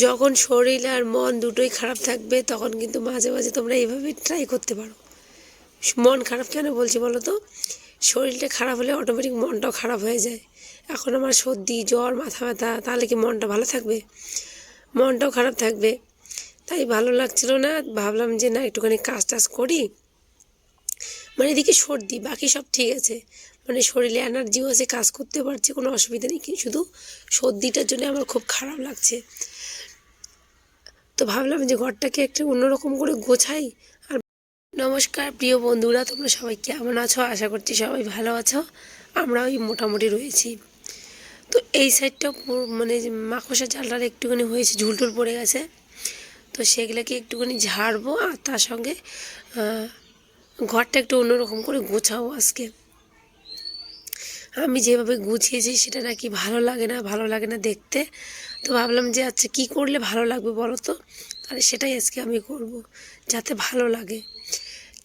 যখন শরীর আর মন দুটোই খারাপ থাকবে তখন কিন্তু মাঝে মাঝে তোমরা এইভাবে ট্রাই করতে পারো। মন খারাপ কেন বলছি বলো তো? শরীরটা খারাপ হলে অটোমেটিক মনটাও খারাপ হয়ে যায়। এখন আমার সর্দি জ্বর মাথা ব্যথা, তাহলে কি মনটা ভালো থাকবে? মনটাও খারাপ থাকবে। তাই ভালো লাগছিল না, ভাবলাম যে না একটুখানি কাজ টাজ করি। মানে এদিকে সর্দি, বাকি সব ঠিক আছে, মানে শরীরে এনার্জিও আছে, কাজ করতে পারছি, কোনো অসুবিধা নেই, কিন্তু শুধু সর্দিটার জন্য আমার খুব খারাপ লাগছে। তো ভাবলাম যে ঘরটাকে একটু অন্যরকম করে গোছাই। আর নমস্কার প্রিয় বন্ধুরা, তোমরা সবাই কেমন আছো? আশা করছি সবাই ভালো আছো। আমরা ওই মোটামুটি রয়েছি। তো এই সাইডটা মানে মাকড়সার জালটার একটুখানি হয়েছে, ঝুলটুল পড়ে গেছে। তো সেগুলোকে একটুখানি ঝাড়বো, আর তার সঙ্গে ঘরটা একটু অন্যরকম করে গোছাবো আজকে। আমি যেভাবে গুছিয়েছি সেটা নাকি ভালো লাগে না দেখতে। তো ভাবলাম যে আচ্ছা কী করলে ভালো লাগবে বলো তো, তাহলে সেটাই আজকে আমি করব, যাতে ভালো লাগে।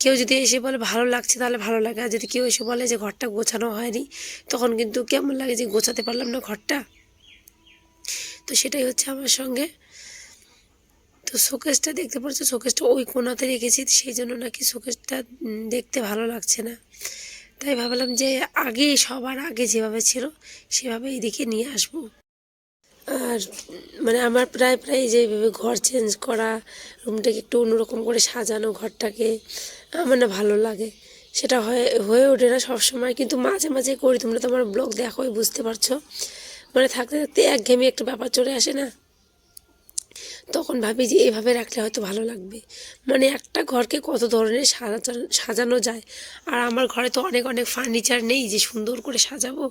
কেউ যদি এসে বলে ভালো লাগছে তাহলে ভালো লাগে, আর যদি কেউ এসে বলে যে ঘরটা গোছানো হয়নি, তখন কিন্তু কেমন লাগে যে গোছাতে পারলাম না ঘরটা। তো সেটাই হচ্ছে আমার সঙ্গে। তো শোকেসটা দেখতে পাচ্ছ, শোকেসটা ওই কোণাতে রেখেছি, সেই জন্য নাকি শোকেসটা দেখতে ভালো লাগছে না। তাই ভাবলাম যে আগে সবার আগে যেভাবে ছিল সেভাবে এদিকে নিয়ে আসবো। আর মানে আমার প্রায় প্রায় যেভাবে ঘর চেঞ্জ করা, রুমটাকে একটু অন্যরকম করে সাজানো ঘরটাকে, আমার না ভালো লাগে। সেটা হয়ে ওঠে না সবসময়, কিন্তু মাঝে মাঝে করি। তোমরা তো আমার ব্লগ দেখোই, বুঝতে পারছো। মানে থাকতে থাকতে একঘেয়েমি একটা ব্যাপার চলে আসে না, তখন ভাবি যে এভাবে রাখলে হয়তো ভালো লাগবে। মানে একটা ঘরকে কত ধরনের সাজানো যায়। আর আমার ঘরে তো অনেক অনেক ফার্নিচার নেই যে সুন্দর করে সাজাবো।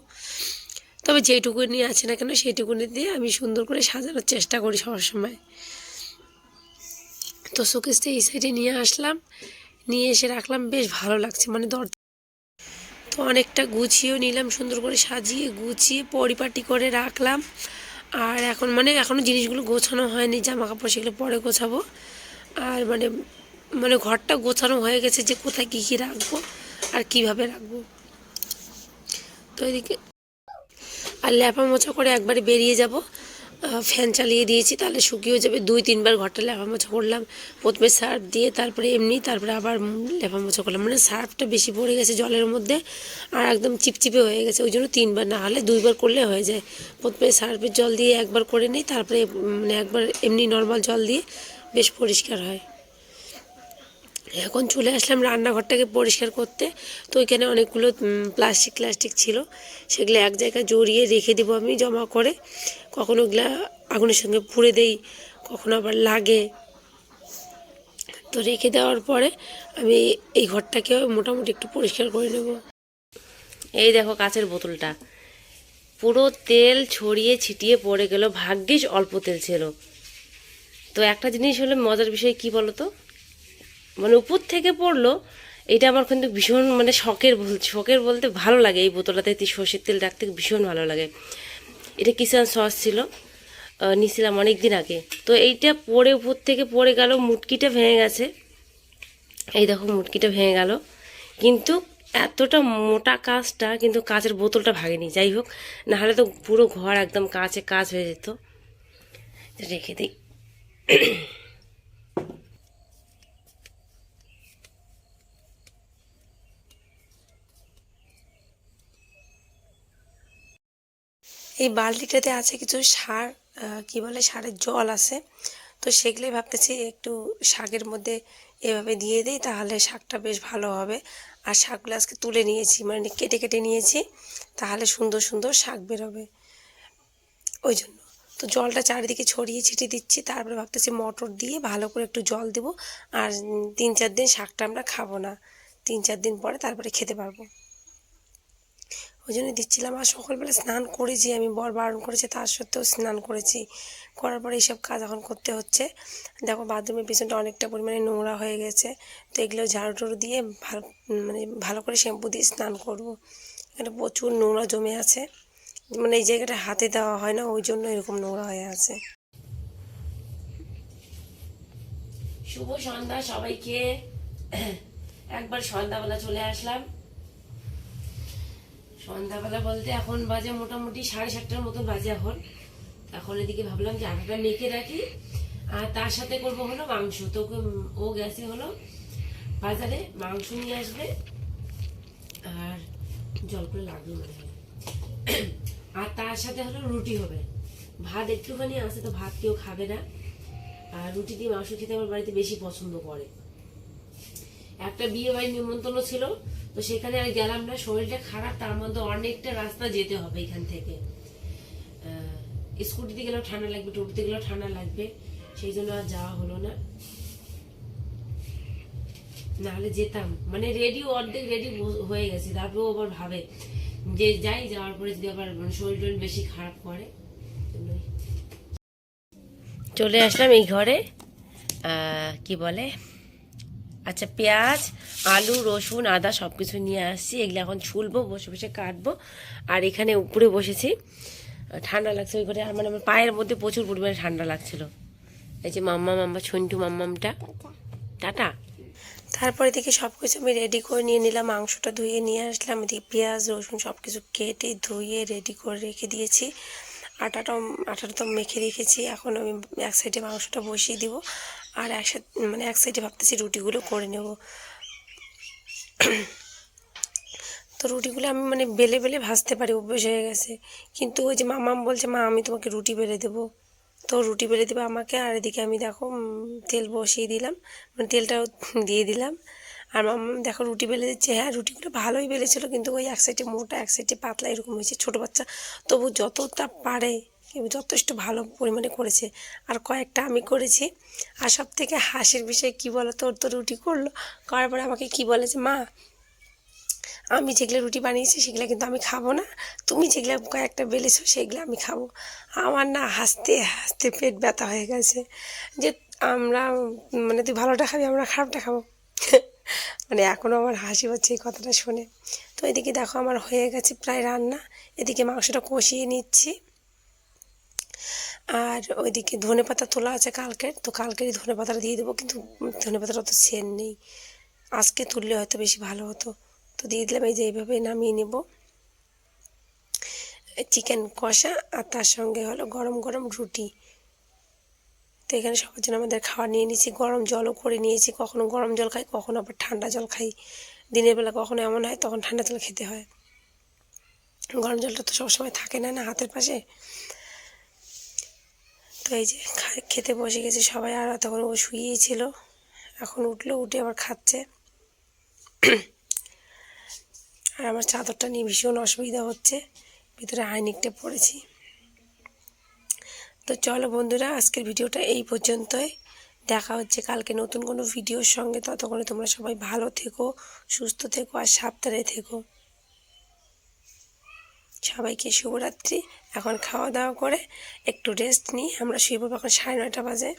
তবে যেটুকুনি আছে না কেন সেইটুকুনি দিয়ে আমি সুন্দর করে সাজানোর চেষ্টা করি সবসময়। তো শোকেসটা এই সাইডে নিয়ে আসলাম, নিয়ে এসে রাখলাম, বেশ ভালো লাগছে। মানে তো অনেকটা গুছিয়েও নিলাম, সুন্দর করে সাজিয়ে গুছিয়ে পরিপাটি করে রাখলাম। আর এখন মানে এখনও জিনিসগুলো গোছানো হয়নি, জামা কাপড় সেগুলো পরে গোছাবো। আর মানে মানে ঘরটা গোছানো হয়ে গেছে যে কোথায় কী কী রাখবো আর কিভাবে রাখবো। তো এদিকে আর ল্যাপা মোছা করে একবারে বেরিয়ে যাব। ফ্যান চালিয়ে দিয়েছি, তাহলে শুকিয়ে যাবে। 2-3 বার ঘরটা ল্যাপা মোছা করলাম, প্রথমে সার্ফ দিয়ে, তারপরে এমনি, তারপরে আবার ল্যাপা মোছা করলাম। মানে সার্ফটা বেশি পড়ে গেছে জলের মধ্যে, আর একদম চিপচিপে হয়ে গেছে, ওই জন্য 3 বার, না হলে 2 বার করলে হয়ে যায়। প্রথমে সার্ফের জল দিয়ে একবার করে নিই, তারপরে মানে একবার এমনি নর্মাল জল দিয়ে বেশ পরিষ্কার হয়। এখন চলে আসলাম রান্নাঘরটাকে পরিষ্কার করতে। তো ওইখানে অনেকগুলো প্লাস্টিক ছিল, সেগুলো এক জায়গায় জড়িয়ে রেখে দেবো আমি জমা করে। কখনো ওগুলা আগুনের সঙ্গে পুড়ে দেই, কখনো আবার লাগে। তো রেখে দেওয়ার পরে আমি এই ঘরটাকেও মোটামুটি একটু পরিষ্কার করে নেব। এই দেখো কাচের বোতলটা পুরো তেল ছড়িয়ে ছিটিয়ে পড়ে গেল, ভাগ্যিস অল্প তেল ছিল। তো একটা জিনিস হলো মজার বিষয় কি বলতো, মানে উপর থেকে পড়লো, এটা আমার কিন্তু ভীষণ মানে শখের বলতে ভালো লাগে। এই বোতলটাতে সর্ষের তেল রাখতে ভীষণ ভালো লাগে। এটা কিষান সস ছিল, নিয়েছিলাম অনেক দিন আগে। তো এইটা পড়ে উপর থেকে পড়ে গেল, মুটকিটা ভেঙে গেছে। এই দেখো মুটকিটা ভেঙে গেল, কিন্তু এতটা মোটা কাঁচটা, কিন্তু কাঁচের বোতলটা ভাঙেনি। যাই হোক, নাহলে তো পুরো ঘর একদম কাঁচ হয়ে যেত। রেখে দিই। এই বালতিটাতে আছে কিছু সার, কি বলে, সারের জল আছে। তো সেগুলোই ভাবতেছি একটু শাকের মধ্যে এভাবে দিয়ে দিই, তাহলে শাকটা বেশ ভালো হবে। আর শাকগুলো আজকে তুলে নিয়েছি, মানে কেটে কেটে নিয়েছি, তাহলে সুন্দর সুন্দর শাক বেরোবে, ওই জন্য। তো জলটা চারিদিকে ছড়িয়ে ছিটিয়ে দিচ্ছি, তারপরে ভাবতেছি মটর দিয়ে ভালো করে একটু জল দেবো। আর 3-4 দিন শাকটা আমরা খাবো না, 3-4 দিন পরে তারপরে খেতে পারবো, ওই জন্য দিচ্ছিলাম। আর সকালবেলা স্নান করেছি আমি, বর বারণ করেছে তার সত্ত্বেও স্নান করেছি। করার পরে এইসব কাজ এখন করতে হচ্ছে। দেখো বাথরুমের পিছনটা অনেকটা পরিমাণে নোংরা হয়ে গেছে। তো এগুলো ঝাড়ু টাড়ু দিয়ে ভালো করে শ্যাম্পু দিয়ে স্নান করব। এখানে প্রচুর নোংরা জমে আছে, মানে এই জায়গাটা হাতে দেওয়া হয় না, ওই জন্য এরকম নোংরা হয়ে আছে। শুভ সন্ধ্যা সবাইকে। একবার সন্ধ্যাবেলা চলে আসলাম। সন্ধ্যাবেলা বলতে এখন বাজে মোটামুটি 7:30টার মতো বাজে এখন। এখন এদিকে ভাবলাম যে আটাটা মেখে রাখি, আর তার সাথে করব হলো মাংস। তো ও গেছে হলো বাজারে, মাংস নিয়ে আসবে আর জল করে লাগবে মনে হয়। আর তার সাথে হলো রুটি হবে। ভাত একটুখানি আছে, তো ভাত কেউ খাবে না, আর রুটি দিয়ে মাংস খেতে আমার বাড়িতে বেশি পছন্দ করে। একটা বিয়ে বাড়ির নিমন্ত্রণ ছিল, তো সেখানে আর গেলাম না, শরীরটা খারাপ, তার মধ্যে অনেকটা রাস্তা যেতে হবে এখান থেকে। স্কুটিতে গেলেও ঠান্ডা লাগবে, টোটোতে গেলেও ঠান্ডা লাগবে, সেই জন্য আর যাওয়া হলো না। নাহলে যেতাম, মানে রেডি, অর্ধেক রেডি হয়ে গেছে, তারপরেও আবার ভাবে যে যাই, যাওয়ার পরে যদি আবার শরীর টরীর বেশি খারাপ করে। চলে আসলাম এই ঘরে, কি বলে, আচ্ছা পেঁয়াজ, আলু, রসুন, আদা সব কিছু নিয়ে আসছি। এগুলো এখন ছুলবো, বসে বসে কাটবো। আর এখানে উপরে বসেছি, ঠান্ডা লাগছে ওই ঘরে, আর মানে আমার পায়ের মধ্যে প্রচুর পরিমাণে ঠান্ডা লাগছিল। এই যে মাম্মা ছন্টু মাম্মামটা টাটা। তারপরে দেখি সব কিছু আমি রেডি করে নিয়ে নিলাম, মাংসটা ধুয়ে নিয়ে আসলাম, এদিকে পেঁয়াজ রসুন সব কিছু কেটে ধুয়ে রেডি করে রেখে দিয়েছি। আটাটা তো মেখে রেখেছি। এখন আমি এক সাইডে মাংসটা বসিয়ে দিব, আর এক সাইডে ভাবতেছি রুটিগুলো করে নেব। তো রুটিগুলো আমি মানে বেলে বেলে ভাজতে পারি, অভ্যেস হয়ে গেছে। কিন্তু ওই যে মামাম বলছে, মা আমি তোমাকে রুটি বেলে দেবো, তো রুটি বেলে দেবে আমাকে। আর এদিকে আমি দেখো তেল বসিয়ে দিলাম, মানে তেলটাও দিয়ে দিলাম। আর মামাম দেখো রুটি বেলে দিচ্ছে। হ্যাঁ, রুটিগুলো ভালোই বেলেছিল, কিন্তু ওই এক সাইডে মোটা এক সাইডে পাতলা এরকম হয়েছে। ছোটো বাচ্চা তবু যতটা পারে যথেষ্ট ভালো পরিমাণে করেছে। আর কয়েকটা আমি করেছি। আর সব থেকে হাসির বিষয় কী বলো, তোর তো রুটি করলো, করার পরে আমাকে কী বলেছে, মা আমি যেগুলো রুটি বানিয়েছি সেগুলো কিন্তু আমি খাবো না, তুমি যেগুলো কয়েকটা বেলেছো সেগুলো আমি খাবো। আমার না হাসতে হাসতে পেট ব্যথা হয়ে গেছে, যে আমরা মানে তুই ভালোটা খাবি, আমরা খারাপটা খাবো। মানে এখনও আমার হাসি হচ্ছে এই কথাটা শুনে। তো এদিকে দেখো আমার হয়ে গেছে প্রায় রান্না, এদিকে মাংসটা কষিয়ে নিচ্ছি। আর ওইদিকে ধনেপাতা তোলা আছে কালকের, তো কালকেরই ধনেপাতাটা দিয়ে দেবো, কিন্তু ধনেপাতাটা অত সেন নেই, আজকে তুললে হয়তো বেশি ভালো হতো। তো দিয়ে দিলাম, এই যে এইভাবে নামিয়ে নেব চিকেন কষা, আর তার সঙ্গে হলো গরম গরম রুটি। তো এখানে সবার জন্য আমাদের খাওয়া নিয়ে নিয়েছি, গরম জলও করে নিয়েছি। কখনো গরম জল খাই, কখনো আবার ঠান্ডা জল খাই। দিনের বেলা কখনো এমন হয় তখন ঠান্ডা জল খেতে হয়, গরম জলটা তো সবসময় থাকে না হাতের পাশে। তো এই যে খেতে বসে গেছে সবাই, আর তখন ও শুয়েই ছিল, এখন উঠলো, উঠে আবার খাচ্ছে। আর আমার চাদরটা নিয়ে ভীষণ অসুবিধা হচ্ছে, ভিতরে আইনিকটা পড়েছি। তো চলো বন্ধুরা, আজকের ভিডিওটা এই পর্যন্তই। দেখা হচ্ছে কালকে নতুন কোনো ভিডিওর সঙ্গে। ততক্ষণে তোমরা সবাই ভালো থেকো, সুস্থ থেকো, আর সাবধানে থেকো। সবাইকে শুভরাত্রি। এখন খাওয়া দাওয়া করে একটু রেস্ট নিই, আমরা শুয়ে পড়বো, এখন 9:30 বাজে।